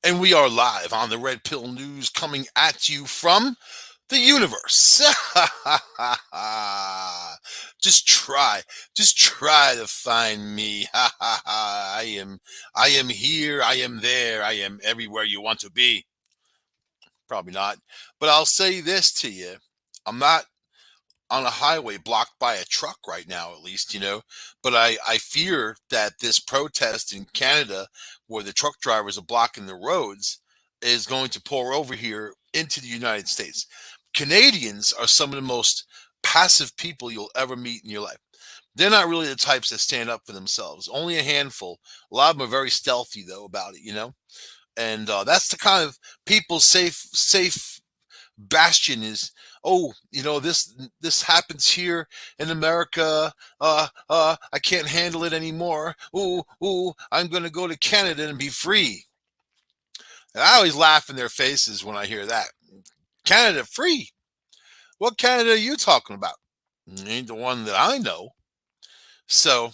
And we are live on the Red Pill News coming at you from the universe. just try, just try to find me. I am here, I am there, I am everywhere you want to be. Probably not. But I'll say this to you. I'm not on a highway blocked by a truck right now, at least, But I fear that this protest in Canada, where the truck drivers are blocking the roads, is going to pour over here into the United States. Canadians are some of the most passive people you'll ever meet in your life. They're not really the types that stand up for themselves. Only a handful. A lot of them are very stealthy, though, about it. And that's the kind of people safe bastion is, oh, this happens here in America. I can't handle it anymore. Ooh, I'm gonna go to Canada and be free. And I always laugh in their faces when I hear that. Canada free? What Canada are you talking about? Ain't the one that I know. So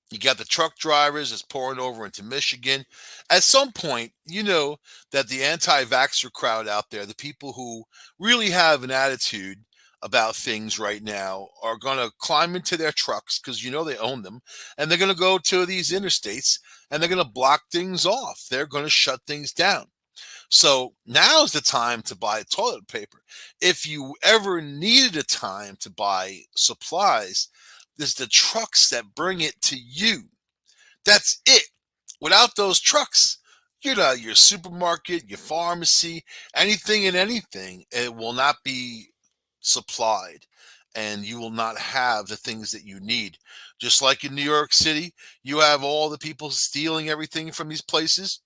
you got the truck drivers that's pouring over into Michigan. At some point, you know that the anti-vaxxer crowd out there, the people who really have an attitude about things right now, are going to climb into their trucks because they own them, and they're going to go to these interstates and they're going to block things off. They're going to shut things down. So now's the time to buy toilet paper. If you ever needed a time to buy supplies, there's the trucks that bring it to you. That's it. Without those trucks, your supermarket, your pharmacy, anything and anything, it will not be supplied, and you will not have the things that you need. Just like in New York City, you have all the people stealing everything from these places.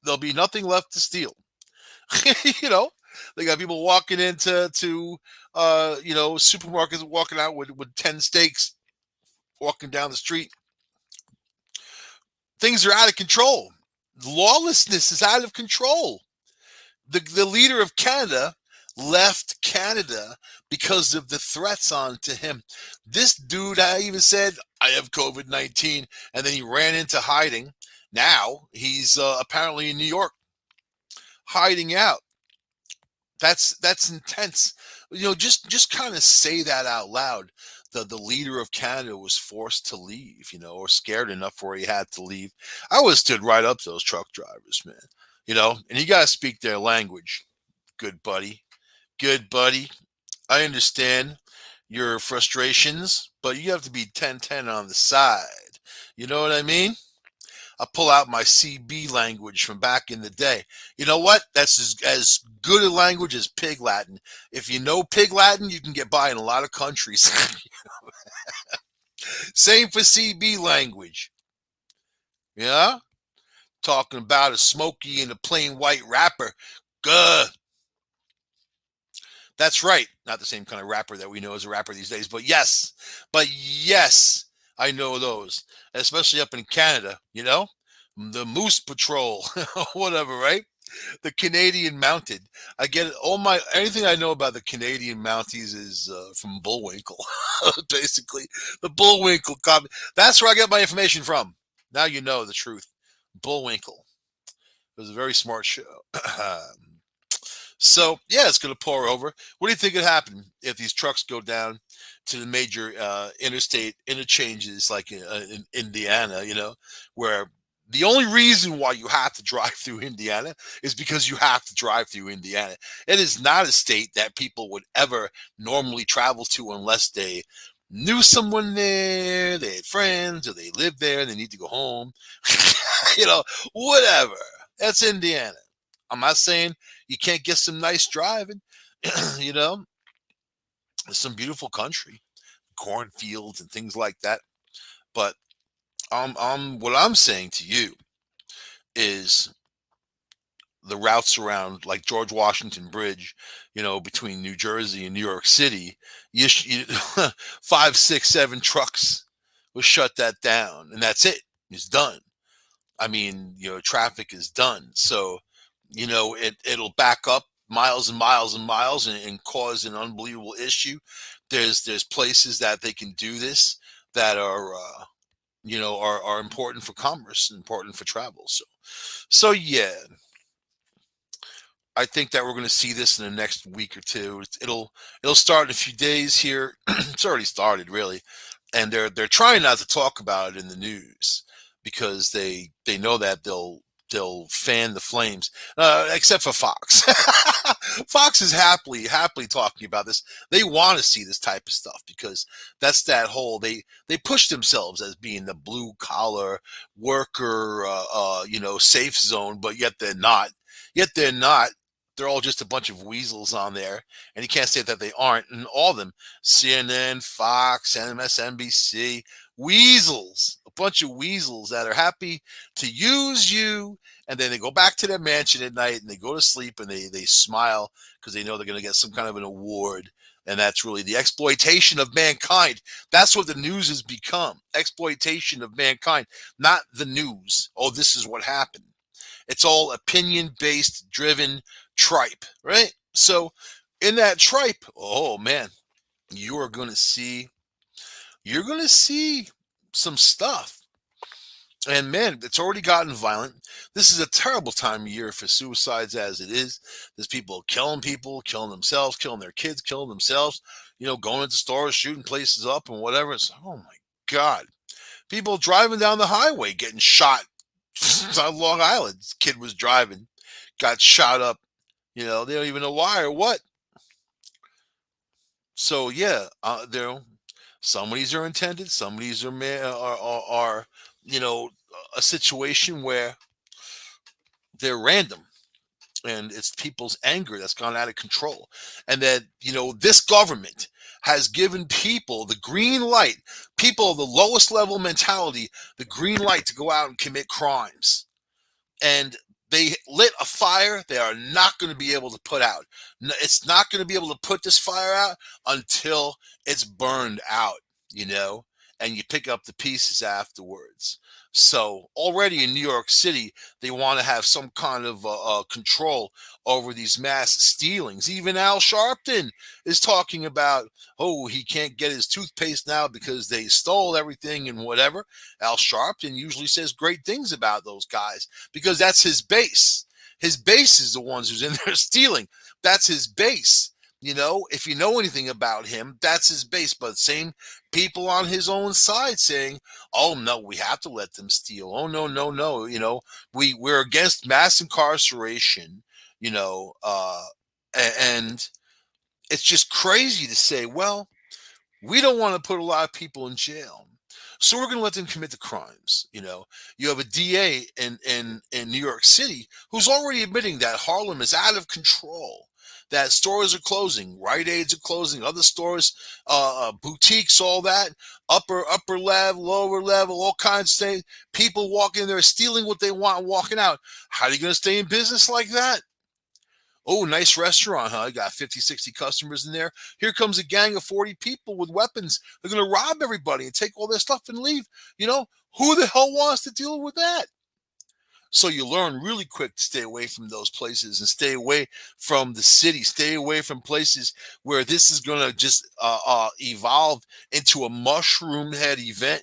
There'll be nothing left to steal. you know, they got people walking into supermarkets, walking out with 10 steaks, walking down the street. Things are out of control. Lawlessness is out of control. The leader of Canada left Canada because of the threats on to him. This dude, I even said, I have COVID-19, and then he ran into hiding. Now he's apparently in New York, hiding out. That's intense. Just kind of say that out loud. The leader of Canada was forced to leave, or scared enough where he had to leave. I would have stood right up to those truck drivers, man. And you got to speak their language. Good buddy. Good buddy. I understand your frustrations, but you have to be 10-10 on the side. You know what I mean? I pull out my CB language from back in the day. You know what? That's as good a language as Pig Latin. If you know Pig Latin, you can get by in a lot of countries. Same for CB language. Yeah? Talking about a smoky and a plain white rapper. Good. That's right. Not the same kind of rapper that we know as a rapper these days, but yes. I know those, especially up in Canada, the Moose Patrol, whatever, right? The Canadian Mounted. I get it. Anything I know about the Canadian Mounties is from Bullwinkle, basically. The Bullwinkle copy. That's where I get my information from. Now you know the truth. Bullwinkle. It was a very smart show. So, yeah, it's going to pour over. What do you think would happen if these trucks go down to the major interstate interchanges like in Indiana, where the only reason why you have to drive through Indiana is because you have to drive through Indiana. It is not a state that people would ever normally travel to unless they knew someone there, they had friends, or they lived there, they need to go home. Whatever. That's Indiana. I'm not saying you can't get some nice driving. you know, it's some beautiful country, cornfields and things like that. But what I'm saying to you is the routes around like George Washington Bridge, between New Jersey and New York City, you 5, 6, 7 trucks will shut that down, and that's it. It's done. I mean, traffic is done. So, it'll back up miles and miles and miles and cause an unbelievable issue. There's places that they can do this that are important for commerce, important for travel. So yeah. I think that we're going to see this in the next week or two. It'll start in a few days here. It's already started, really, and they're trying not to talk about it in the news because they know that they'll fan the flames. Except for Fox. Fox is happily talking about this. They want to see this type of stuff because that's that whole they push themselves as being the blue collar worker, safe zone, but yet they're not. Yet they're not. They're all just a bunch of weasels on there, and you can't say that they aren't. And all of them, CNN, Fox, MSNBC, weasels, a bunch of weasels that are happy to use you, and then they go back to their mansion at night and they go to sleep and they smile because they know they're going to get some kind of an award. And that's really the exploitation of mankind. That's what the news has become. Exploitation of mankind, not the news. Oh, this is what happened. It's all opinion-based, driven tripe, right? So in that tripe, oh man, you're going to see some stuff. And man, it's already gotten violent. This is a terrible time of year for suicides as it is. There's people, killing themselves, killing their kids, killing themselves, going into stores, shooting places up and whatever. It's, oh my God. People driving down the highway getting shot. On Long Island, this kid was driving, got shot up. They don't even know why or what. So yeah, some of these are intended. Some of these are a situation where they're random, and it's people's anger that's gone out of control, and that this government has given people the green light, people of the lowest level mentality, the green light to go out and commit crimes. And they lit a fire they are not going to be able to put out. It's not going to be able to put this fire out until it's burned out, and you pick up the pieces afterwards. So already in New York City, they want to have some kind of control over these mass stealings. Even Al Sharpton is talking about, oh, he can't get his toothpaste now because they stole everything and whatever. Al Sharpton usually says great things about those guys because that's his base. His base is the ones who's in there stealing. That's his base. If you know anything about him, that's his base. But same people on his own side saying, oh, no, we have to let them steal. Oh, no, no, no. We're against mass incarceration, and it's just crazy to say, well, we don't want to put a lot of people in jail, so we're going to let them commit the crimes. You have a DA in New York City who's already admitting that Harlem is out of control, that stores are closing, Rite Aids are closing, other stores, boutiques, all that, upper level, lower level, all kinds of things. People walking in there stealing what they want and walking out. How are you going to stay in business like that? Oh, nice restaurant, huh? You got 50, 60 customers in there. Here comes a gang of 40 people with weapons. They're going to rob everybody and take all their stuff and leave. Who the hell wants to deal with that? So you learn really quick to stay away from those places and stay away from the city. Stay away from places where this is going to just evolve into a mushroom head event,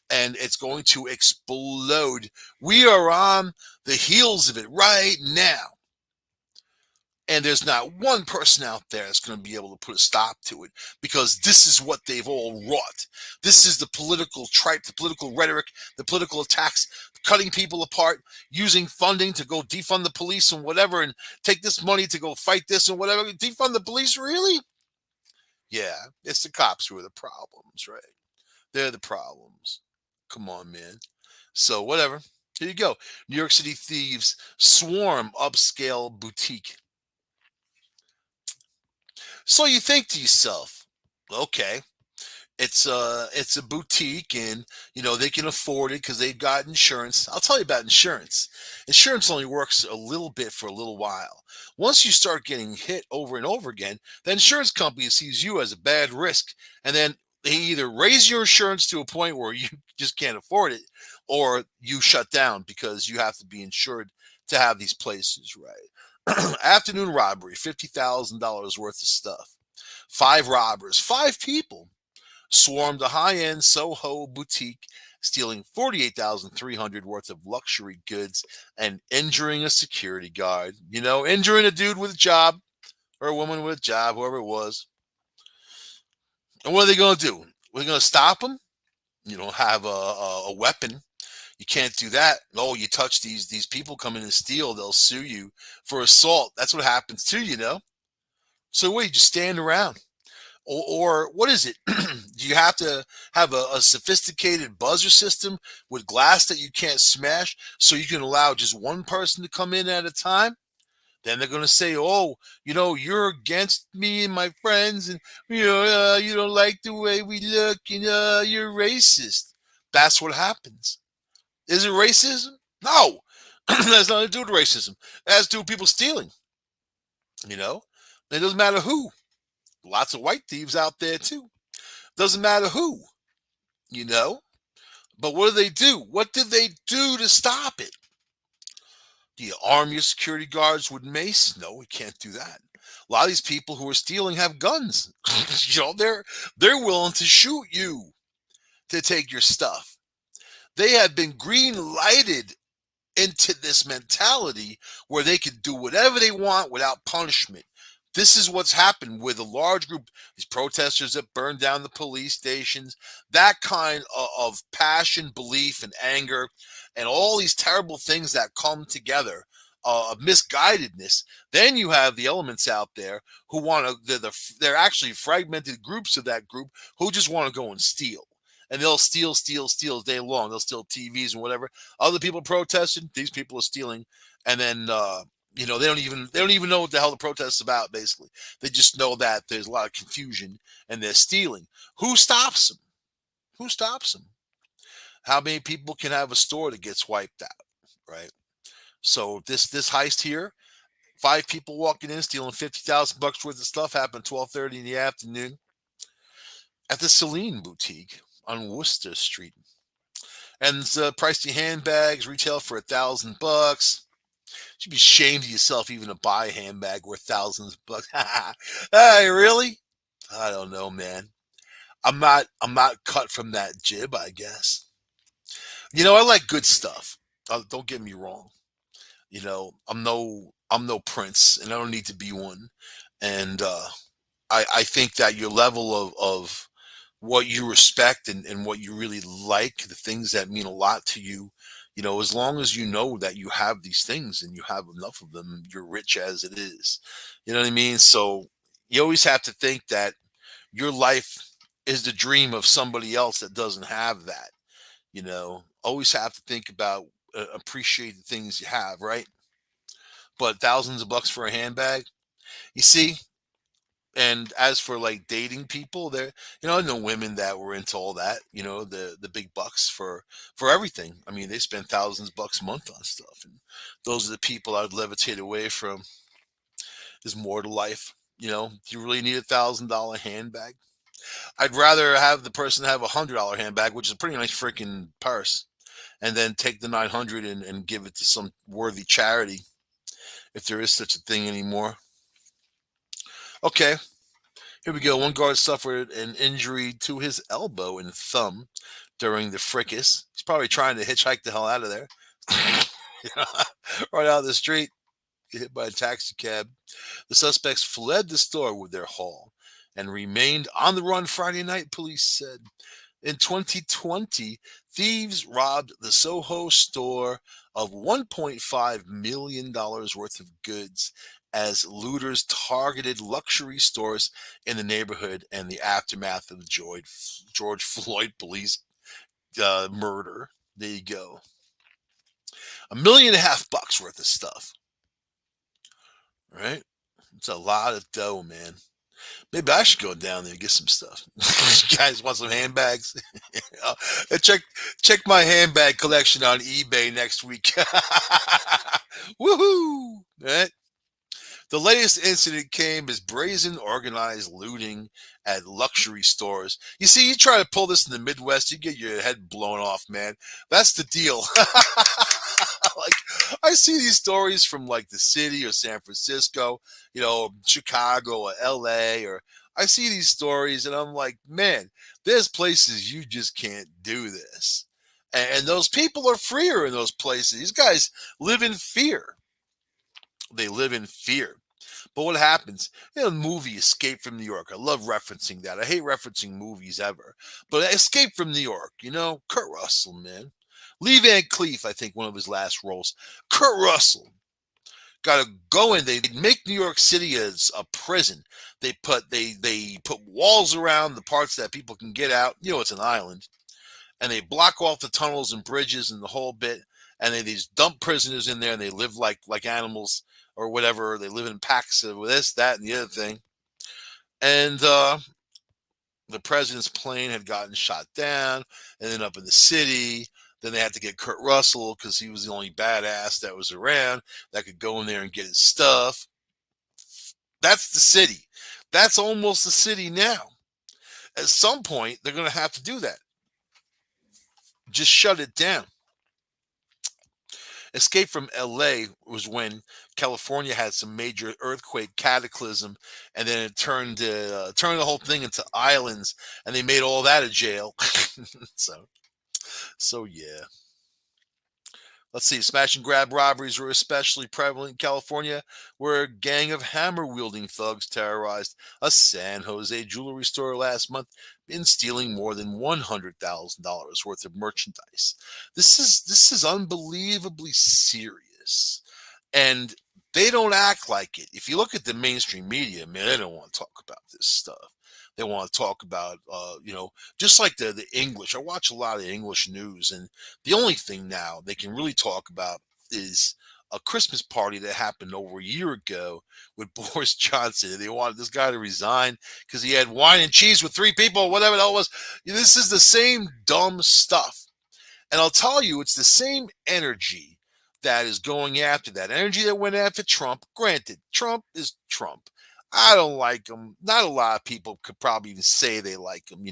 and it's going to explode. We are on the heels of it right now. And there's not one person out there that's going to be able to put a stop to it because this is what they've all wrought. This is the political tripe, the political rhetoric, the political attacks, cutting people apart, using funding to go defund the police and whatever, and take this money to go fight this and whatever. Defund the police, really? Yeah, it's the cops who are the problems, right? They're the problems. Come on, man. So whatever. Here you go. New York City thieves swarm upscale boutique. So you think to yourself, okay, it's a boutique, and they can afford it because they've got insurance. I'll tell you about insurance. Insurance only works a little bit for a little while. Once you start getting hit over and over again, the insurance company sees you as a bad risk, and then they either raise your insurance to a point where you just can't afford it, or you shut down because you have to be insured to have these places, right? Afternoon robbery, $50,000 worth of stuff. 5 robbers, 5 people swarmed a high-end Soho boutique stealing 48,300 worth of luxury goods and injuring a security guard. Injuring a dude with a job or a woman with a job, whoever it was. And what are they going to do? Are they going to stop them? You don't have a weapon. You can't do that. No, you touch these people coming to steal, they'll sue you for assault. That's what happens too. So what, you just stand around? Or what is it? Do you have to have a sophisticated buzzer system with glass that you can't smash so you can allow just one person to come in at a time? Then they're going to say, oh, you're against me and my friends, and, you don't like the way we look, and you're racist. That's what happens. Is it racism? No. That has nothing to do with racism. It has to do with people stealing. It doesn't matter who. Lots of white thieves out there too. Doesn't matter who, you know. But what do they do? What did they do to stop it? Do you arm your security guards with mace? No, we can't do that. A lot of these people who are stealing have guns. They're willing to shoot you to take your stuff. They have been green lighted into this mentality where they can do whatever they want without punishment. This is what's happened with a large group, these protesters that burned down the police stations, that kind of passion, belief, and anger, and all these terrible things that come together, of misguidedness. Then you have the elements out there who want to, they're actually fragmented groups of that group who just want to go and steal. And they'll steal day long. They'll steal TVs and whatever. Other people protesting, these people are stealing, and then they don't even know what the hell the protest is about. Basically, they just know that there's a lot of confusion and they're stealing. Who stops them? Who stops them? How many people can have a store that gets wiped out, right? So this heist here, 5 people walking in stealing $50,000 worth of stuff, happened 12:30 in the afternoon at the Celine boutique on Worcester Street. And pricey handbags retail for $1,000. You'd be ashamed of yourself even to buy a handbag worth thousands of bucks. Hey, really? I don't know, man. I'm not cut from that jib, I guess. I like good stuff. Don't get me wrong. I'm no prince, and I don't need to be one. And I think that your level of what you respect and what you really like, the things that mean a lot to you, as long as you know that you have these things and you have enough of them, you're rich as it is. You know what I mean? So you always have to think that your life is the dream of somebody else that doesn't have that. Always have to think about, appreciate the things you have, right? But thousands of bucks for a handbag, you see. And as for like dating people, there, I know women that were into all that, the big bucks for everything. I mean, they spend thousands of bucks a month on stuff, and those are the people I'd levitate away from. Is more to life. Do you really need $1,000 handbag? I'd rather have the person have $100 handbag, which is a pretty nice freaking purse, and then take the 900 and give it to some worthy charity, if there is such a thing anymore. Okay. Here we go. One guard suffered an injury to his elbow and thumb during the fracas. He's probably trying to hitchhike the hell out of there. Right out of the street, get hit by a taxi cab. The suspects fled the store with their haul and remained on the run Friday night, police said. In 2020, thieves robbed the Soho store of $1.5 million worth of goods as looters targeted luxury stores in the neighborhood and the aftermath of the George Floyd police murder. There you go. $1.5 million worth of stuff. Right? It's a lot of dough, man. Maybe I should go down there and get some stuff. You guys want some handbags? Check my handbag collection on eBay next week. Woohoo! Right? The latest incident came as brazen organized looting at luxury stores. You see, you try to pull this in the Midwest, you get your head blown off, man. That's the deal. Like, I see these stories from like the city or San Francisco, Chicago or LA, or I see these stories and I'm like, man, there's places you just can't do this. And those people are freer in those places. These guys live in fear. They live in fear. But what happens? The movie Escape from New York. I love referencing that. I hate referencing movies ever. But Escape from New York, Kurt Russell, man. Lee Van Cleef, I think, one of his last roles. Kurt Russell got to go in. They make New York City as a prison. They put walls around the parts that people can get out. It's an island, and they block off the tunnels and bridges and the whole bit. And they just dump prisoners in there, and they live like animals or whatever. They live in packs of this, that, and the other thing. And the president's plane had gotten shot down, and then up in the city. Then they had to get Kurt Russell because he was the only badass that was around that could go in there and get his stuff. That's the city. That's almost the city now. At some point, they're going to have to do that. Just shut it down. Escape from LA was when California had some major earthquake cataclysm, and then it turned the whole thing into islands, and they made all that a jail. so yeah. Let's see. Smash and grab robberies were especially prevalent in California, where a gang of hammer-wielding thugs terrorized a San Jose jewelry store last month in stealing more than $100,000 worth of merchandise. This is unbelievably serious, and they don't act like it. If you look at the mainstream media, man, they don't want to talk about this stuff. They want to talk about, just like the English. I watch a lot of English news, and the only thing now they can really talk about is a Christmas party that happened over a year ago with Boris Johnson. And they wanted this guy to resign because he had wine and cheese with 3 people, whatever the hell it was. This is the same dumb stuff. And I'll tell you, it's the same energy that is going after that. Energy that went after Trump. Granted, Trump is Trump. I don't like him. Not a lot of people could probably even say they like him,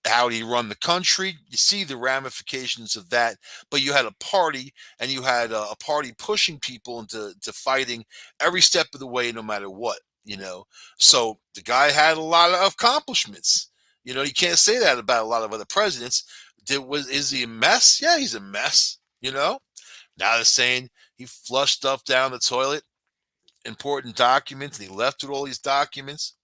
How he run the country. You see the ramifications of that. But you had a party, and you had a party pushing people into fighting every step of the way, no matter what, So the guy had a lot of accomplishments. You can't say that about a lot of other presidents. Is he a mess? Yeah, he's a mess, Now they're saying he flushed stuff down the toilet. Important documents, and he left with all these documents.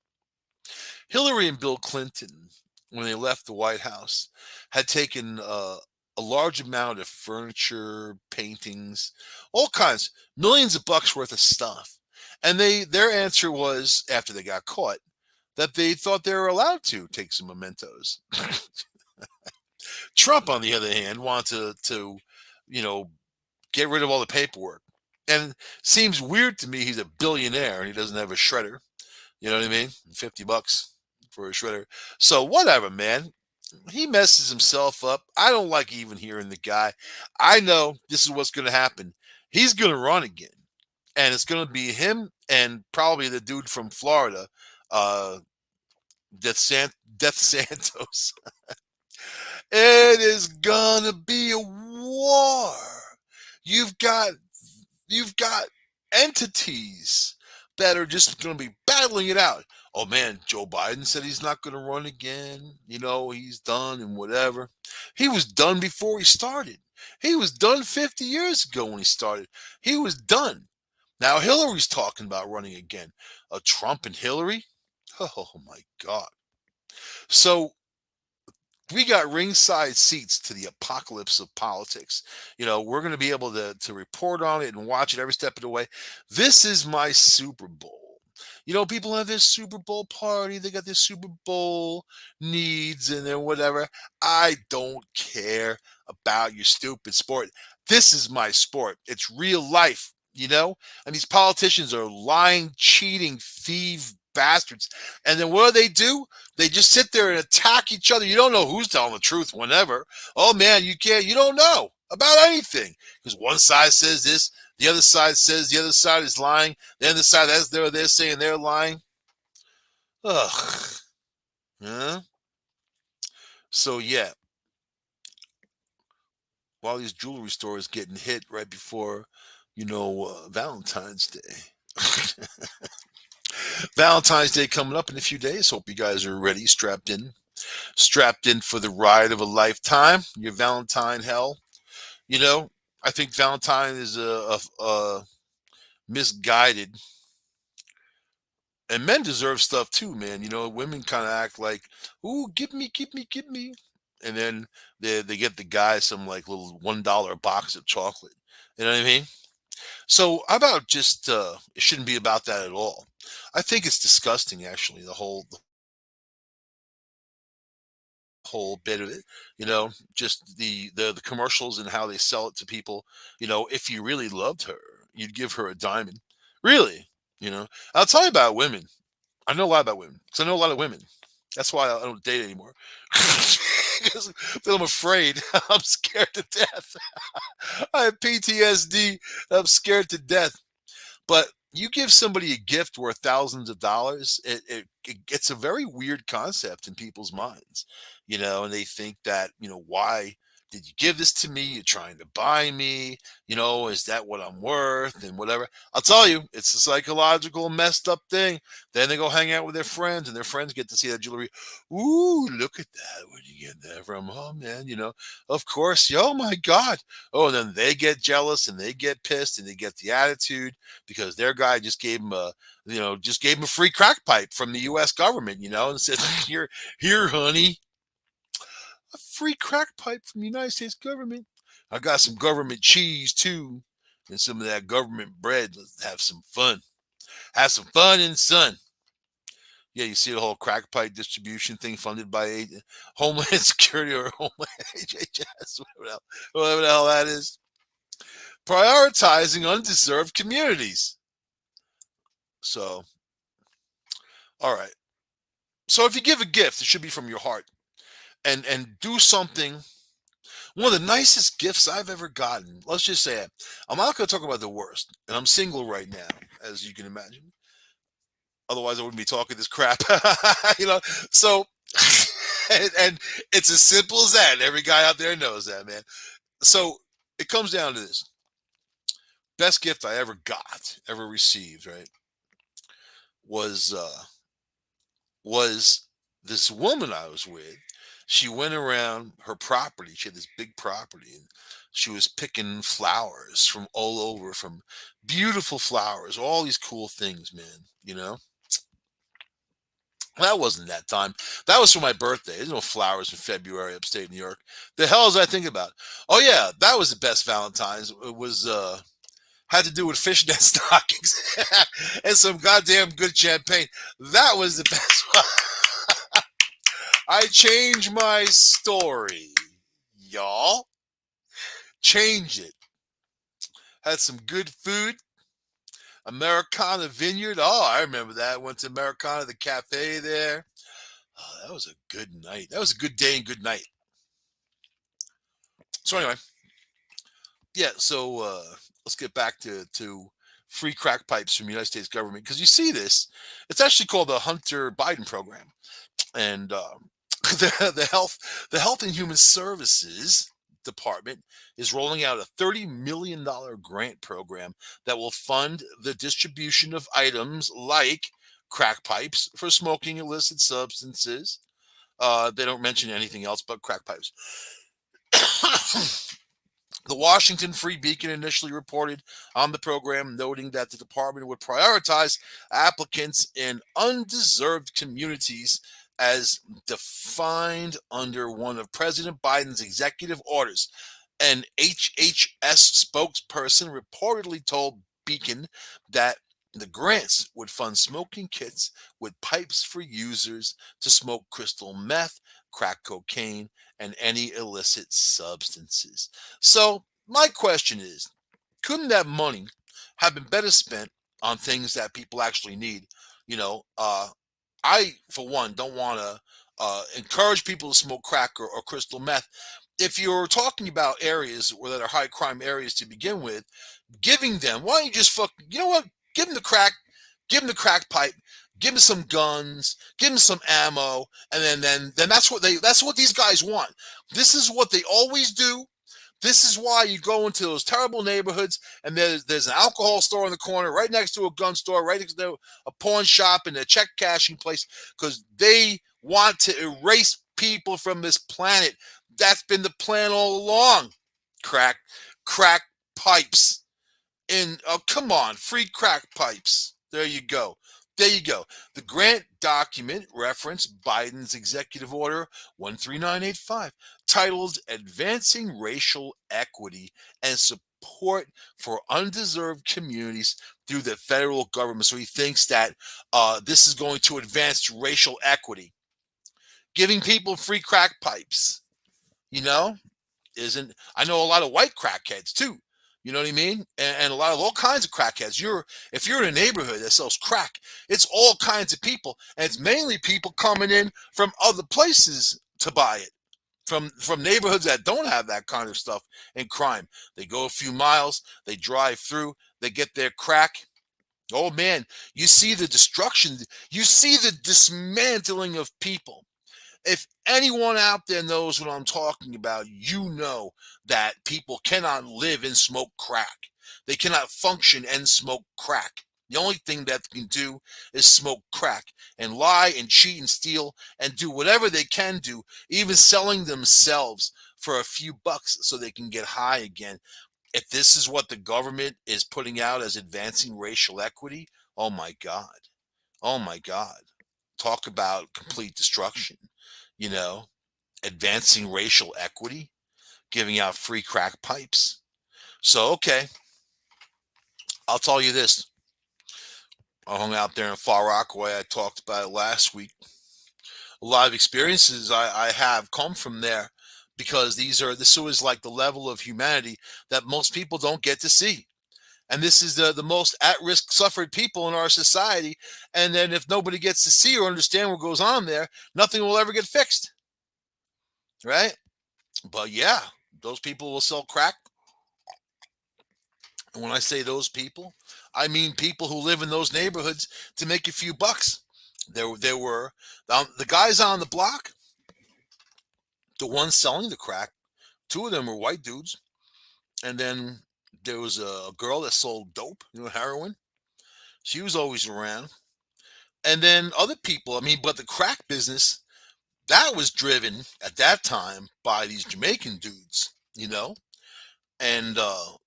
Hillary and Bill Clinton, when they left the White House, had taken a large amount of furniture, paintings, all kinds, millions of bucks worth of stuff. And their answer was, after they got caught, that they thought they were allowed to take some mementos. Trump, on the other hand, wanted to get rid of all the paperwork. And seems weird to me he's a billionaire and he doesn't have a shredder. You know what I mean? $50 for a shredder. So whatever, man. He messes himself up. I don't like even hearing the guy. I know this is what's going to happen. He's going to run again. And it's going to be him and probably the dude from Florida, Death Santos. It is going to be a war. You've got entities that are just going to be battling it out. Oh man, Joe Biden said he's not going to run again. He's done and whatever. He was done before he started. He was done 50 years ago when he started. He was done. Now Hillary's talking about running again. Trump and Hillary? Oh my God. So we got ringside seats to the apocalypse of politics. We're going to be able to report on it and watch it every step of the way. This is my Super Bowl. People have this Super Bowl party. They got this Super Bowl needs and then whatever. I don't care about your stupid sport. This is my sport. It's real life, And these politicians are lying, cheating, thief bastards. And then what do? They just sit there and attack each other. You don't know who's telling the truth whenever. Oh man, you don't know about anything. Because one side says this, the other side says the other side is lying. The other side, they're saying they're lying. Ugh. Huh? So yeah. While these jewelry stores getting hit right before, Valentine's Day. Valentine's Day coming up in a few days. Hope you guys are ready, strapped in. strapped in for the ride of a lifetime. Your Valentine hell. You know, I think Valentine is a misguided, and men deserve stuff too, man. Women kind of act like, "Ooh, give me," and then they get the guy some like little $1 box of chocolate. You know what I mean? So how about just it shouldn't be about that at all. I think it's disgusting, actually, the whole bit of it. Just the commercials and how they sell it to people. If you really loved her, you'd give her a diamond. Really? I'll tell you about women. I know a lot about women because I know a lot of women. That's why I don't date anymore. Because I'm afraid. I'm scared to death. I have PTSD. I'm scared to death. But you give somebody a gift worth thousands of dollars, it gets a very weird concept in people's minds, and they think that, why did you give this to me? You're trying to buy me, is that what I'm worth and whatever? I'll tell you, it's a psychological messed up thing. Then they go hang out with their friends and their friends get to see that jewelry. Ooh, look at that. Where'd you get that from? Oh, man, of course. Oh, my God. Oh, and then they get jealous and they get pissed and they get the attitude because their guy just gave him a free crack pipe from the U.S. government, and said, here, honey, a free crack pipe from the United States government. I got some government cheese too, and some of that government bread. Let's have some fun. Have some fun in the sun. Yeah, you see the whole crack pipe distribution thing funded by Homeland Security or Homeland HHS, whatever the hell that is. Prioritizing undeserved communities. So, all right. So if you give a gift, it should be from your heart, and do something. One of the nicest gifts I've ever gotten. Let's just say it. I'm not going to talk about the worst, and I'm single right now, as you can imagine. Otherwise, I wouldn't be talking this crap. you know. So, and it's as simple as that. Every guy out there knows that, man. So it comes down to this: best gift I ever got, ever received, right? Was was this woman I was with. She went around her property. She had this big property, and she was picking flowers from all over, from beautiful flowers, all these cool things, man. That wasn't that time. That was for my birthday. There's no flowers in February upstate New York. The hell is I think about? Oh yeah, that was the best Valentine's. It was had to do with fishnet stockings and some goddamn good champagne. That was the best one. I changed my story, y'all. Change it. Had some good food. Americana Vineyard. Oh, I remember that. Went to Americana, the cafe there. Oh, that was a good night. That was a good day and good night. So anyway, yeah. So let's get back to free crack pipes from the United States government, because you see this. It's actually called the Hunter Biden program, and the Health and Human Services Department is rolling out a $30 million grant program that will fund the distribution of items like crack pipes for smoking illicit substances. They don't mention anything else but crack pipes. The Washington Free Beacon initially reported on the program, noting that the department would prioritize applicants in undeserved communities as defined under one of President Biden's executive orders. An HHS spokesperson reportedly told Beacon that the grants would fund smoking kits with pipes for users to smoke crystal meth, crack cocaine, and any illicit substances. So, my question is, couldn't that money have been better spent on things that people actually need? I, for one, don't want to encourage people to smoke crack or crystal meth. If you're talking about areas that are high crime areas to begin with, giving them, why don't you just you know what? Give them the crack, give them the crack pipe, give them some guns, give them some ammo, and then that's what these guys want. This is what they always do. This is why you go into those terrible neighborhoods and there's an alcohol store in the corner right next to a gun store, right next to a pawn shop and a check cashing place, because they want to erase people from this planet. That's been the plan all along. Crack, crack pipes. Oh, come on, free crack pipes. There you go. There you go. The grant document referenced Biden's Executive Order 13985, titled Advancing Racial Equity and Support for Undeserved Communities Through the Federal Government. So he thinks that this is going to advance racial equity, giving people free crack pipes. You know, isn't I know a lot of white crackheads too. You know what I mean? And a lot of all kinds of crackheads. If you're in a neighborhood that sells crack, it's all kinds of people, and it's mainly people coming in from other places to buy it. From neighborhoods that don't have that kind of stuff and crime. They go a few miles, they drive through, they get their crack. Oh man, you see the destruction, you see the dismantling of people. If anyone out there knows what I'm talking about, you know that people cannot live and smoke crack. They cannot function and smoke crack. The only thing that they can do is smoke crack and lie and cheat and steal and do whatever they can do, even selling themselves for a few bucks so they can get high again. If this is what the government is putting out as advancing racial equity, oh my God. Oh my God. Talk about complete destruction. You know, advancing racial equity, giving out free crack pipes. So, okay, I'll tell you this. I hung out there in Far Rockaway. I talked about it last week. A lot of experiences I have come from there because this was like the level of humanity that most people don't get to see. And this is the most at-risk suffered people in our society. And then if nobody gets to see or understand what goes on there, nothing will ever get fixed. Right? But yeah, those people will sell crack. And when I say those people, I mean people who live in those neighborhoods to make a few bucks. There were the guys on the block, the ones selling the crack. Two of them were white dudes, and then there was a girl that sold dope, heroin. She was always around, and then other people. I mean, but the crack business that was driven at that time by these Jamaican dudes, and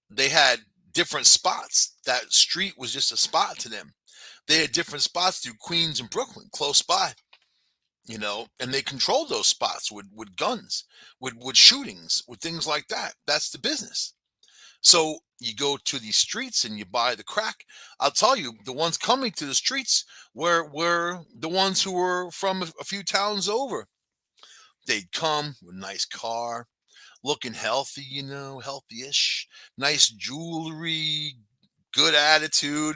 they had different spots. That street was just a spot to them. They had different spots through Queens and Brooklyn, close by, and they controlled those spots with guns, with shootings, with things like that. That's the business. So you go to these streets and you buy the crack. I'll tell you, the ones coming to the streets were the ones who were from a few towns over. They'd come with a nice car, looking healthy, healthy-ish, nice jewelry, good attitude.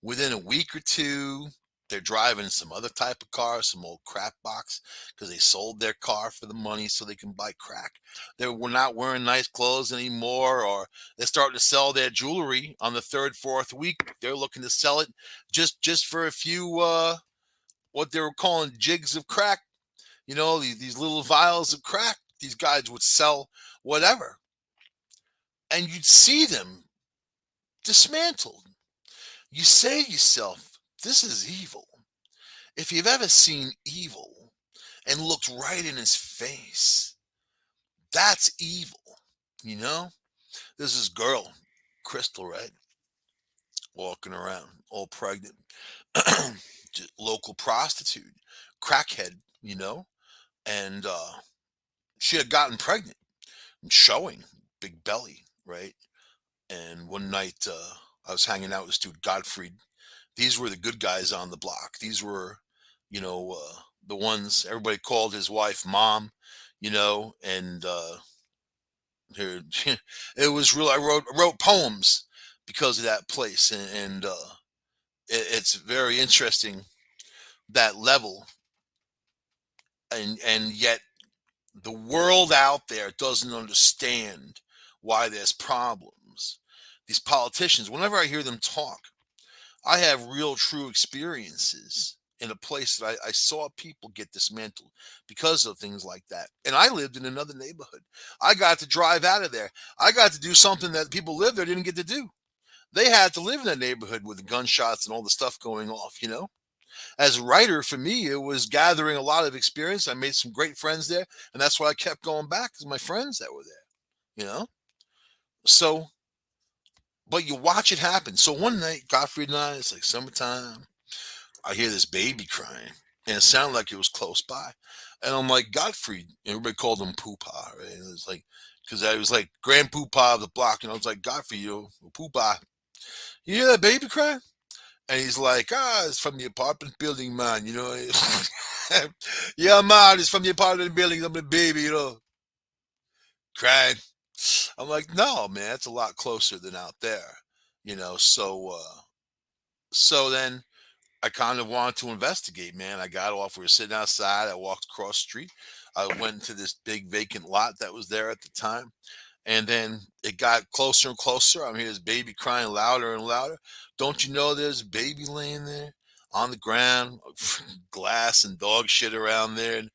Within a week or two, they're driving some other type of car, some old crap box, because they sold their car for the money so they can buy crack. They were not wearing nice clothes anymore, or they're starting to sell their jewelry on the third, fourth week. They're looking to sell it just for a few, what they were calling jigs of crack. These little vials of crack. These guys would sell whatever. And you'd see them dismantled. You say to yourself, this is evil. If you've ever seen evil and looked right in his face, that's evil. There's this girl, Crystal, right? Walking around, all pregnant. Local prostitute, crackhead, and she had gotten pregnant and showing big belly, right? And one night I was hanging out with this dude, Godfrey. These were the good guys on the block. These were, the ones everybody called his wife Mom, and her, it was real. I wrote poems because of that place, and it's very interesting, that level, and yet the world out there doesn't understand why there's problems. These politicians, whenever I hear them talk, I have real, true experiences in a place that I saw people get dismantled because of things like that. And I lived in another neighborhood. I got to drive out of there. I got to do something that people lived there didn't get to do. They had to live in that neighborhood with the gunshots and all the stuff going off, as a writer, for me, it was gathering a lot of experience. I made some great friends there, and that's why I kept going back, because my friends that were there, you know? So, but you watch it happen. So one night, Godfrey and I, it's like summertime, I hear this baby crying, and it sounded like it was close by. And I'm like, Godfrey, everybody called him Poopa, right? And it was like, because I was like Grand Poopa of the block, and I was like, Godfrey, Poopa, you hear that baby cry? And he's like, it's from the apartment building, man, you know. Yeah, man, it's from the apartment building. I'm the baby, crying. I'm like, no, man, it's a lot closer than out there, so then I kind of wanted to investigate, man. I got off. We were sitting outside. I walked across the street. I went into this big vacant lot that was there at the time. And then it got closer and closer. I'm hearing this baby crying louder and louder. Don't you know there's a baby laying there on the ground, glass and dog shit around there, and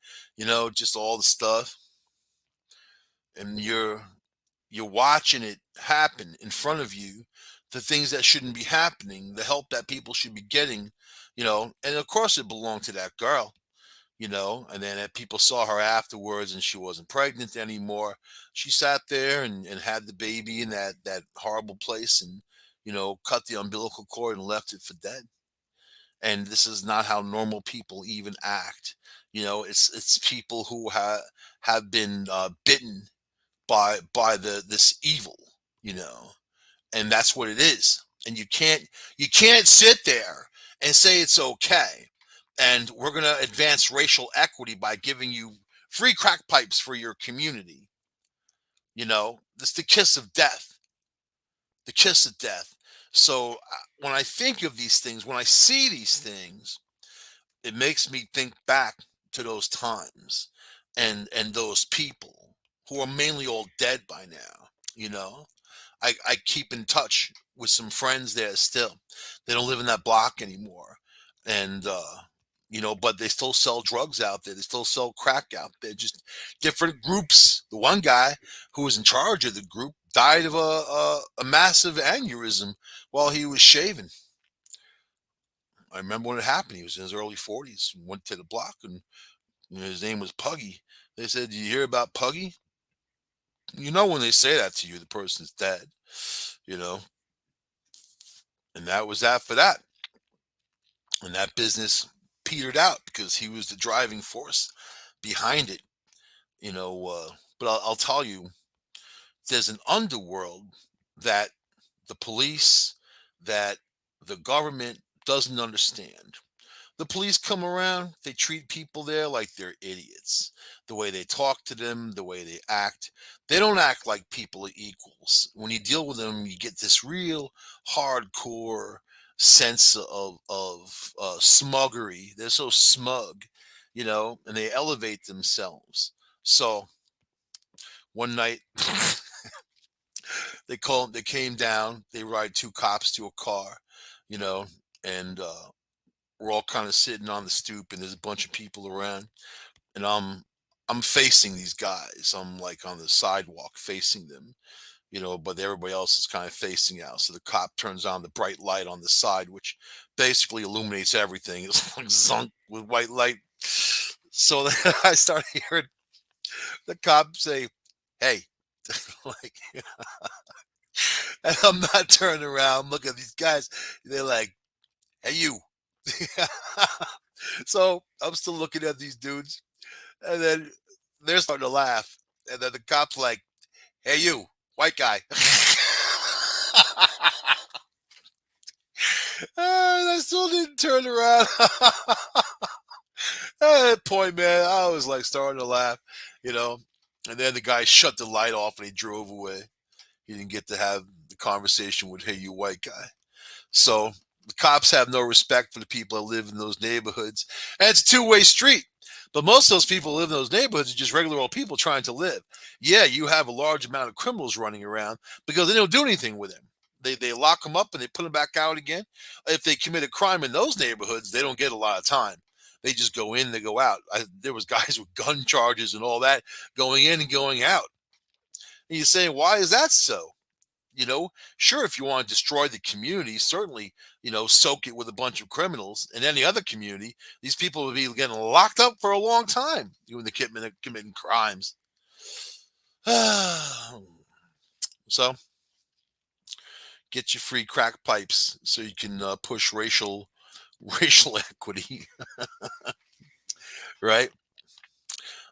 just all the stuff. And you're watching it happen in front of you, the things that shouldn't be happening, the help that people should be getting, and of course it belonged to that girl, and then people saw her afterwards and she wasn't pregnant anymore. She sat there and had the baby in that horrible place, and cut the umbilical cord and left it for dead. And this is not how normal people even act. It's people who have been bitten by this evil, you know, and that's what it is. And you can't sit there and say it's okay. And we're gonna advance racial equity by giving you free crack pipes for your community. It's the kiss of death. The kiss of death. So when I think of these things, when I see these things, it makes me think back to those times and those people who are mainly all dead by now. You know, I keep in touch with some friends there still. They don't live in that block anymore, and but they still sell drugs out there. They still sell crack out there. Just different groups. The one guy who was in charge of the group died of a massive aneurysm while he was shaving. I remember when it happened. He was in his early 40s. Went to the block, and his name was Puggy. They said, "Do you hear about Puggy?" When they say that to you, the person's dead. You know, and that was that for that. And that business petered out because he was the driving force behind it. But I'll tell you, there's an underworld that the police, that the government doesn't understand. The police come around, they treat people there like they're idiots. The way they talk to them, the way they act, they don't act like people are equals. When you deal with them, you get this real hardcore sense of smuggery. They're so smug, and they elevate themselves. So one night, they came down, they ride two cops to a car, you know, and we're all kind of sitting on the stoop, and there's a bunch of people around, and I'm facing these guys. I'm like on the sidewalk facing them, but everybody else is kind of facing out. So the cop turns on the bright light on the side, which basically illuminates everything. It's like zunk with white light. So then I start hearing the cop say, "Hey," like, and I'm not turning around. Look at these guys. They're like, "Hey, you." So I'm still looking at these dudes, and then they're starting to laugh, and then the cop's like, "Hey, you, white guy." And I still didn't turn around. At that point, man, I was like starting to laugh, you know. And then the guy shut the light off and he drove away. He didn't get to have the conversation with, "Hey, you white guy." So the cops have no respect for the people that live in those neighborhoods. And it's a two-way street. But most of those people who live in those neighborhoods are just regular old people trying to live. Yeah, you have a large amount of criminals running around because they don't do anything with them. They lock them up and they put them back out again. If they commit a crime in those neighborhoods, they don't get a lot of time. They just go in, they go out. There was guys with gun charges and all that going in and going out. And you're saying, why is that so? Sure, if you want to destroy the community, certainly, soak it with a bunch of criminals. In any other community, these people would be getting locked up for a long time doing committing crimes. So get your free crack pipes so you can push racial equity, right?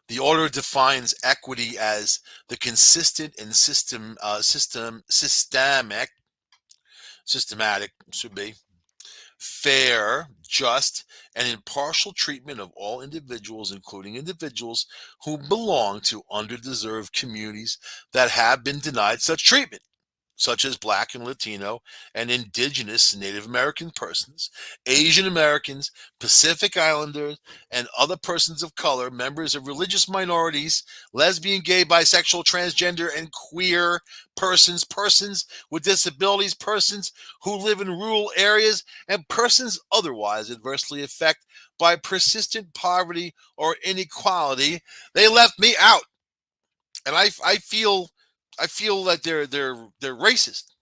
The order defines equity as the consistent and systematic should be fair, just, and impartial treatment of all individuals, including individuals who belong to underdeserved communities that have been denied such treatment, such as Black and Latino and Indigenous and Native American persons, Asian Americans, Pacific Islanders, and other persons of color, members of religious minorities, lesbian, gay, bisexual, transgender, and queer persons with disabilities, persons who live in rural areas, and persons otherwise adversely affected by persistent poverty or inequality. They left me out, and I feel that they're racist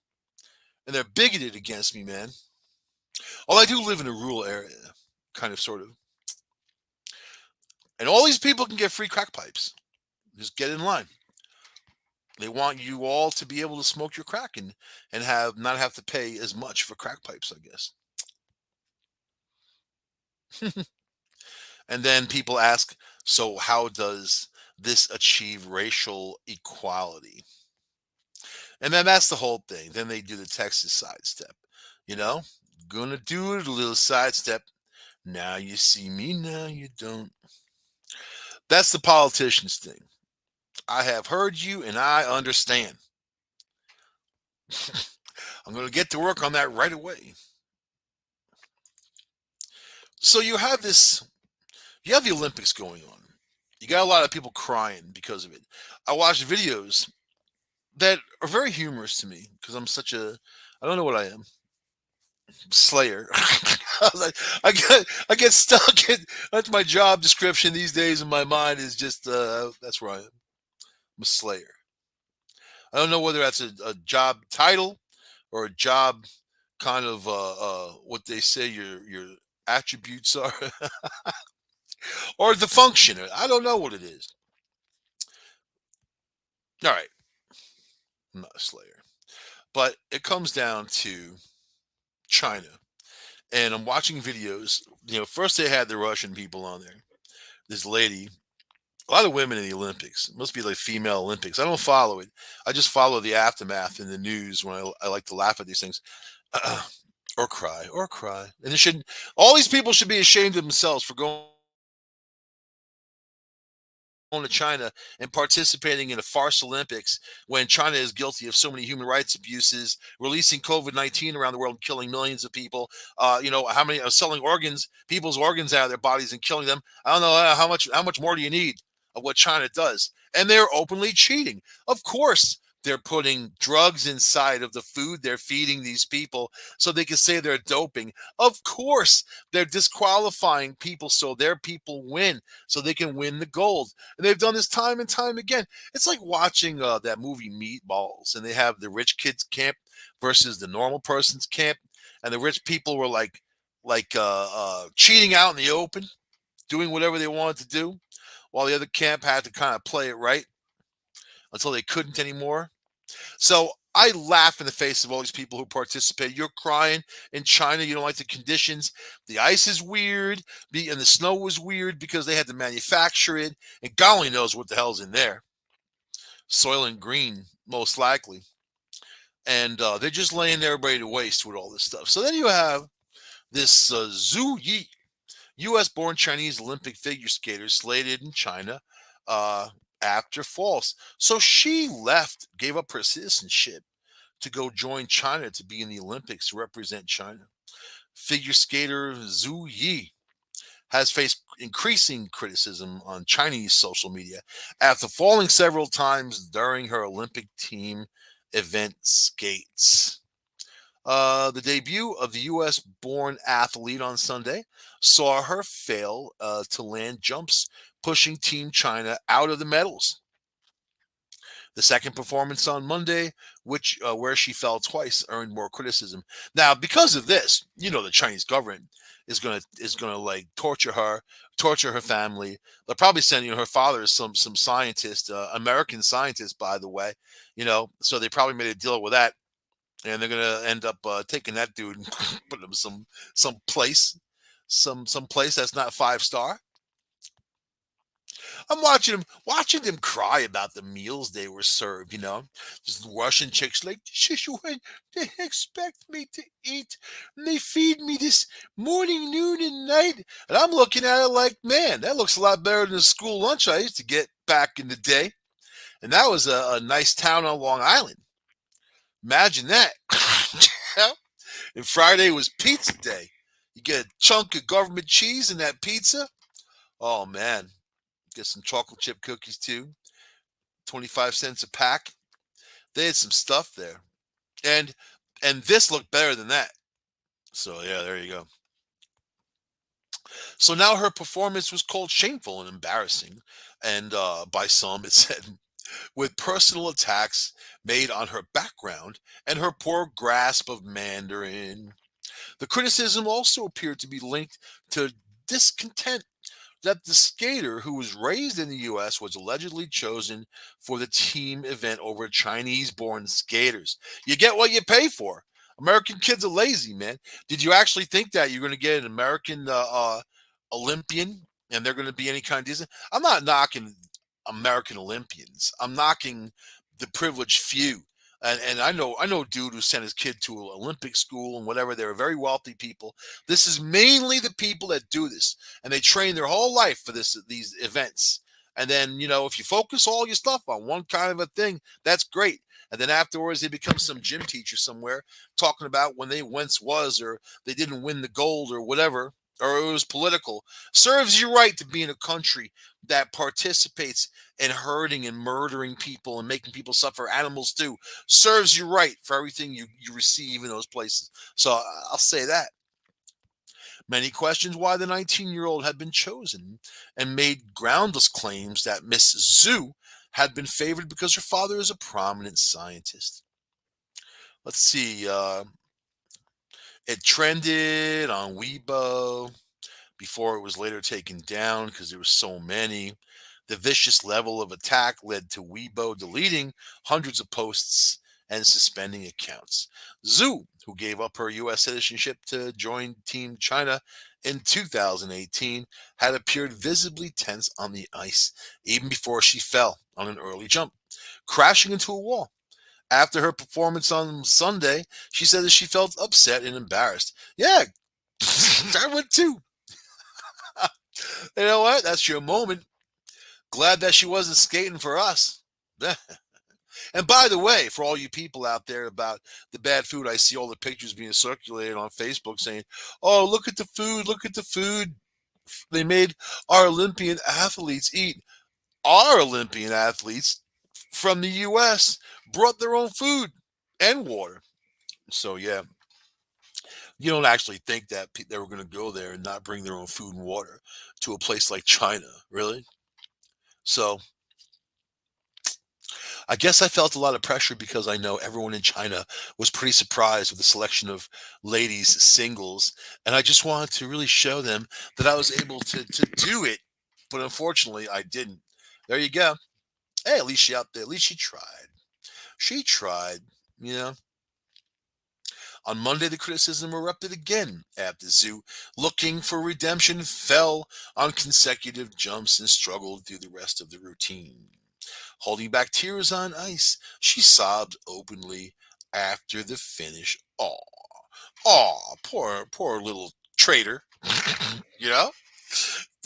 and they're bigoted against me, man. Although I do live in a rural area, kind of, sort of, and all these people can get free crack pipes. Just get in line. They want you all to be able to smoke your crack and have not have to pay as much for crack pipes, I guess. And then people ask, so how does this achieve racial equality? And then that's the whole thing. Then they do the Texas sidestep. You know, gonna do it, a little sidestep. Now you see me, now you don't. That's the politician's thing. I have heard you and I understand. I'm going to get to work on that right away. So you have the Olympics going on. You got a lot of people crying because of it. I watched videos that are very humorous to me because I don't know what I am, slayer. I was like, I get stuck in, that's my job description these days in my mind is just, that's where I am. I'm a slayer. I don't know whether that's a job title or a job kind of what they say your attributes are, or the function. I don't know what it is. All right, I'm not a slayer, but it comes down to China, and I'm watching videos. First they had the Russian people on there. This lady, a lot of women in the Olympics. It must be like female Olympics. I don't follow it. I just follow the aftermath in the news when I like to laugh at these things. Or cry. And it shouldn't. All these people should be ashamed of themselves for going to China and participating in a farce Olympics when China is guilty of so many human rights abuses, releasing COVID-19 around the world, killing millions of people. How many selling organs, people's organs out of their bodies and killing them. I don't know how much more do you need of what China does, and they're openly cheating. Of course, they're putting drugs inside of the food they're feeding these people so they can say they're doping. Of course, they're disqualifying people so their people win, so they can win the gold. And they've done this time and time again. It's like watching that movie Meatballs, and they have the rich kids camp versus the normal person's camp, and the rich people were cheating out in the open, doing whatever they wanted to do, while the other camp had to kind of play it right until they couldn't anymore. So I laugh in the face of all these people who participate. You're crying in China. You don't like the conditions. The ice is weird, and the snow was weird because they had to manufacture it. And God only knows what the hell's in there. Soylent Green, most likely. And they're just laying there ready to waste with all this stuff. So then you have this Zhu Yi, U.S.-born Chinese Olympic figure skater slated in China after falls. So she gave up her citizenship to go join China to be in the Olympics to represent China. Figure skater Zhu Yi has faced increasing criticism on Chinese social media after falling several times during her Olympic team event skates. The debut of the U.S. born athlete on Sunday saw her fail to land jumps, pushing Team China out of the medals. The second performance on Monday, which where she fell twice, earned more criticism. Now, because of this, the Chinese government is gonna like torture her family. They'll probably send her father is some scientist, American scientist, by the way. So they probably made a deal with that, and they're gonna end up taking that dude and putting him some place, some place that's not 5 star. I'm watching them cry about the meals they were served. Just Russian chicks like, "Shishwan, they expect me to eat, and they feed me this morning, noon, and night." And I'm looking at it like, man, that looks a lot better than the school lunch I used to get back in the day. And that was a nice town on Long Island. Imagine that. And Friday was pizza day. You get a chunk of government cheese in that pizza. Oh man, get some chocolate chip cookies too. 25 cents a pack. They had some stuff there. And this looked better than that. So yeah, there you go. So now her performance was called shameful and embarrassing, and by some it said with personal attacks made on her background and her poor grasp of Mandarin. The criticism also appeared to be linked to discontent that the skater who was raised in the U.S. was allegedly chosen for the team event over Chinese born skaters. You get what you pay for. American kids are lazy, man. Did you actually think that you're going to get an American Olympian and they're going to be any kind of decent? I'm not knocking American Olympians. I'm knocking the privileged few. And I know a dude who sent his kid to Olympic school and whatever. They're very wealthy people. This is mainly the people that do this, and they train their whole life for these events. And then if you focus all your stuff on one kind of a thing, that's great. And then afterwards, they become some gym teacher somewhere talking about when they once was, or they didn't win the gold, or whatever, or it was political. Serves you right to be in a country that participates in hurting and murdering people and making people suffer. Animals too. Serves you right for everything you receive in those places. So I'll say that. Many questions why the 19-year-old had been chosen and made groundless claims that Miss Zhu had been favored because her father is a prominent scientist. Let's see. It trended on Weibo before it was later taken down because there were so many. The vicious level of attack led to Weibo deleting hundreds of posts and suspending accounts. Zhu, who gave up her U.S. citizenship to join Team China in 2018, had appeared visibly tense on the ice even before she fell on an early jump, crashing into a wall. After her performance on Sunday, she said that she felt upset and embarrassed. Yeah, I would too. You know what? That's your moment. Glad that she wasn't skating for us. And by the way, for all you people out there about the bad food, I see all the pictures being circulated on Facebook saying, "Oh, look at the food! Look at the food they made our Olympian athletes eat." Our Olympian athletes from the U.S. brought their own food and water. So yeah, you don't actually think that they were going to go there and not bring their own food and water to a place like China, really? So I guess I felt a lot of pressure because I know everyone in China was pretty surprised with the selection of ladies singles, and I just wanted to really show them that I was able to do it. But unfortunately, I didn't. There you go. Hey, at least she out there. At least she tried. She tried. You know. On Monday, the criticism erupted again after Zhu, looking for redemption, fell on consecutive jumps and struggled through the rest of the routine. Holding back tears on ice, she sobbed openly after the finish. Poor little traitor. you know?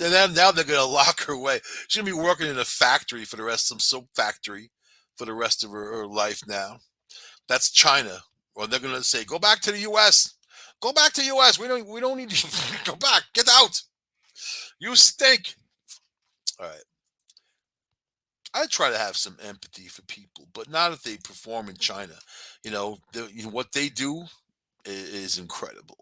And then now they're gonna lock her away. She's gonna be working in a factory for the rest, some soap factory for the rest of her life now. That's China. Or they're gonna say, go back to the US. Go back to the US. We don't need to go back. Get out. You stink. All right. I try to have some empathy for people, but not if they perform in China. What they do is incredible.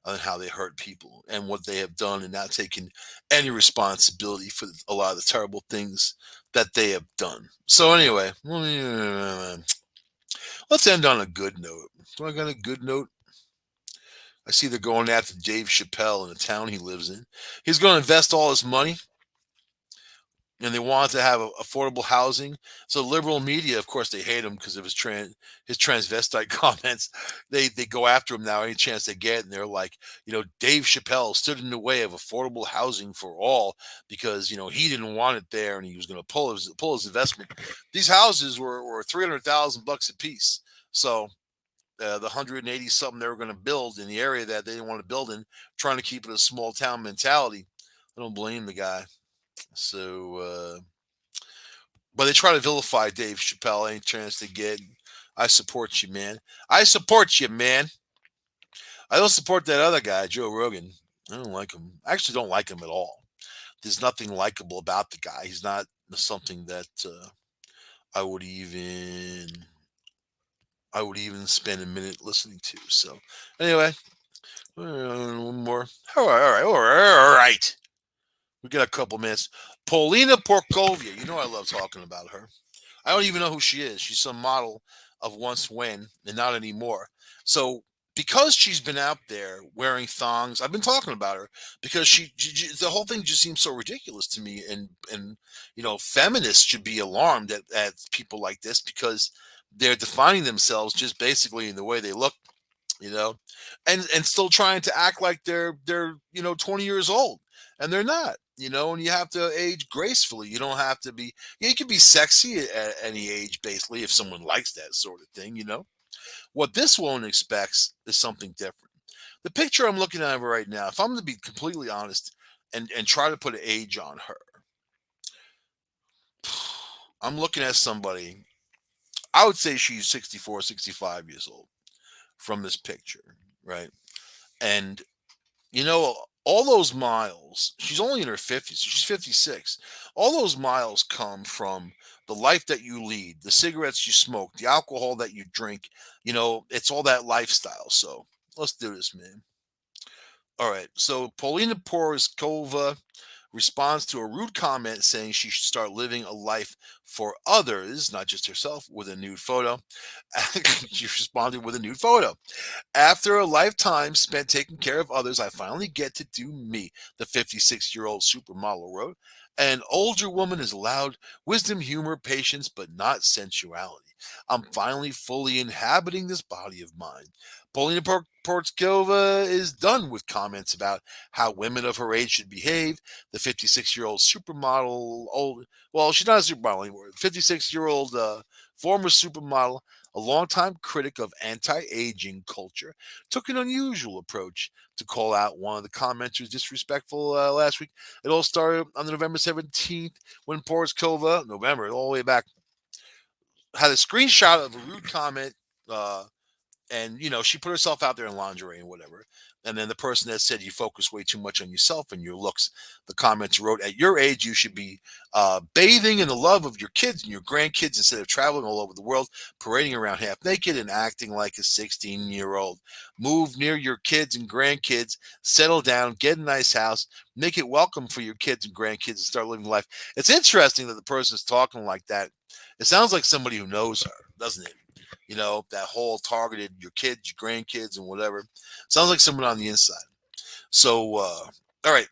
on how they hurt people and what they have done, and not taking any responsibility for a lot of the terrible things that they have done. So anyway, let's end on a good note. Do I got a good note? I see they're going after Dave Chappelle in the town he lives in. He's going to invest all his money, and they want to have affordable housing. So liberal media, of course, they hate him because of his transvestite comments. They go after him now any chance they get, and they're like, Dave Chappelle stood in the way of affordable housing for all because he didn't want it there, and he was going to pull his investment. These houses were $300,000 a piece, so. The 180 something they were going to build in the area that they didn't want to build in, trying to keep it a small town mentality. I don't blame the guy. So, but they try to vilify Dave Chappelle any chance they get. I support you, man. I support you, man. I don't support that other guy, Joe Rogan. I don't like him. I actually don't like him at all. There's nothing likable about the guy. He's not something that I would even spend a minute listening to. So anyway, one more. All right. We got a couple minutes. Paulina Porkovia. You know I love talking about her. I don't even know who she is. She's some model of once when and not anymore. So because she's been out there wearing thongs, I've been talking about her because the whole thing just seems so ridiculous to me. And feminists should be alarmed at people like this because they're defining themselves just basically in the way they look, you know, and still trying to act like they're 20 years old, and they're not. And you have to age gracefully. You don't have to be. You can be sexy at any age, basically, if someone likes that sort of thing. What this woman expects is something different. The picture I'm looking at right now, if I'm going to be completely honest and try to put an age on her, I'm looking at somebody. I would say she's 64, 65 years old from this picture, right? And all those miles, she's only in her 50s, so she's 56. All those miles come from the life that you lead, the cigarettes you smoke, the alcohol that you drink. It's all that lifestyle. So let's do this, man. All right. So Paulina Porskova responds to a rude comment saying she should start living a life for others, not just herself, with a nude photo. She responded with a nude photo. After a lifetime spent taking care of others, I finally get to do me, the 56-year-old supermodel wrote. An older woman is allowed wisdom, humor, patience, but not sensuality. I'm finally fully inhabiting this body of mine. Polina Portskova is done with comments about how women of her age should behave. The 56-year-old supermodel, well, she's not a supermodel anymore. 56-year-old former supermodel, a longtime critic of anti-aging culture, took an unusual approach to call out one of the commenters disrespectful last week. It all started on November 17th when Porskova, November, all the way back, had a screenshot of a rude comment. And she put herself out there in lingerie and whatever, and then the person that said you focus way too much on yourself and your looks, the comments wrote, at your age you should be bathing in the love of your kids and your grandkids instead of traveling all over the world, parading around half naked and acting like a 16-year-old. Move near your kids and grandkids, settle down, get a nice house, make it welcome for your kids and grandkids, and start living life. It's interesting that the person's talking like that. It sounds like somebody who knows her, doesn't it? That whole targeted your kids, your grandkids, and whatever. Sounds like someone on the inside. So, all right.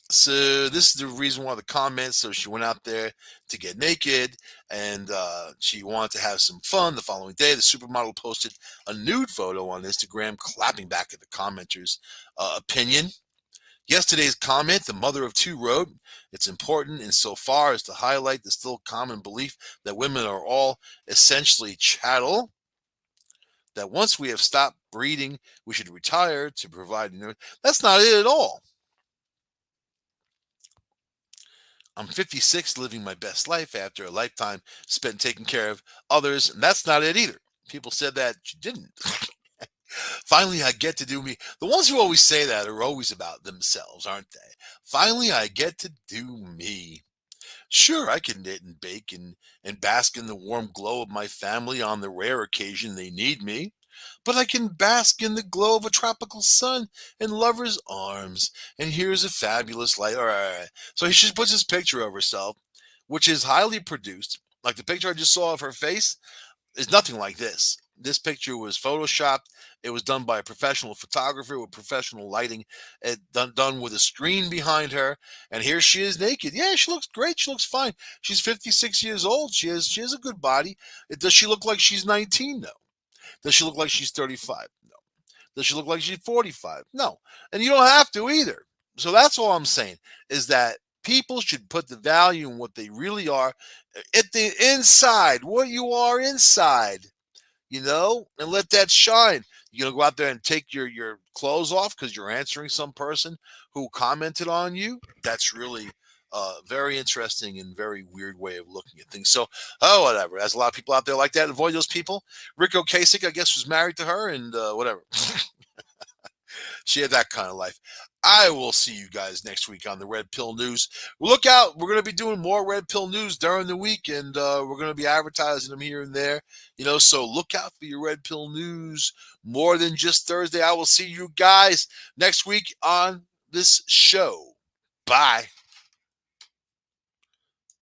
So this is the reason why the comments. So she went out there to get naked, and she wanted to have some fun. The following day, the supermodel posted a nude photo on Instagram, clapping back at the commenters' opinion. Yesterday's comment, the mother of two wrote, it's important insofar as to highlight the still common belief that women are all essentially chattel, that once we have stopped breeding, we should retire to provide. That's not it at all. I'm 56, living my best life after a lifetime spent taking care of others, and that's not it either. People said that you didn't. Finally, I get to do me. The ones who always say that are always about themselves, aren't they? Finally, I get to do me. Sure, I can knit and bake and bask in the warm glow of my family on the rare occasion they need me. but I can bask in the glow of a tropical sun and lover's arms. And here's a fabulous light. All right. So she puts this picture of herself, which is highly produced. Like the picture I just saw of her face is nothing like this. This picture was photoshopped. It was done by a professional photographer with professional lighting, done with a screen behind her. And here she is naked. Yeah, she looks great. She looks fine. She's 56 years old. She has a good body. Does she look like she's 19? No. Does she look like she's 35? No. Does she look like she's 45? No. And you don't have to either. So that's all I'm saying is that people should put the value in what they really are at the inside, what you are inside, and let that shine. You're going to go out there and take your clothes off because you're answering some person who commented on you. That's really a very interesting and very weird way of looking at things. So, whatever. There's a lot of people out there like that. Avoid those people. Rick Ocasek, I guess, was married to her and whatever. She had that kind of life. I will see you guys next week on the Red Pill News. Look out. We're going to be doing more Red Pill News during the week, and we're going to be advertising them here and there. So look out for your Red Pill News more than just Thursday. I will see you guys next week on this show. Bye.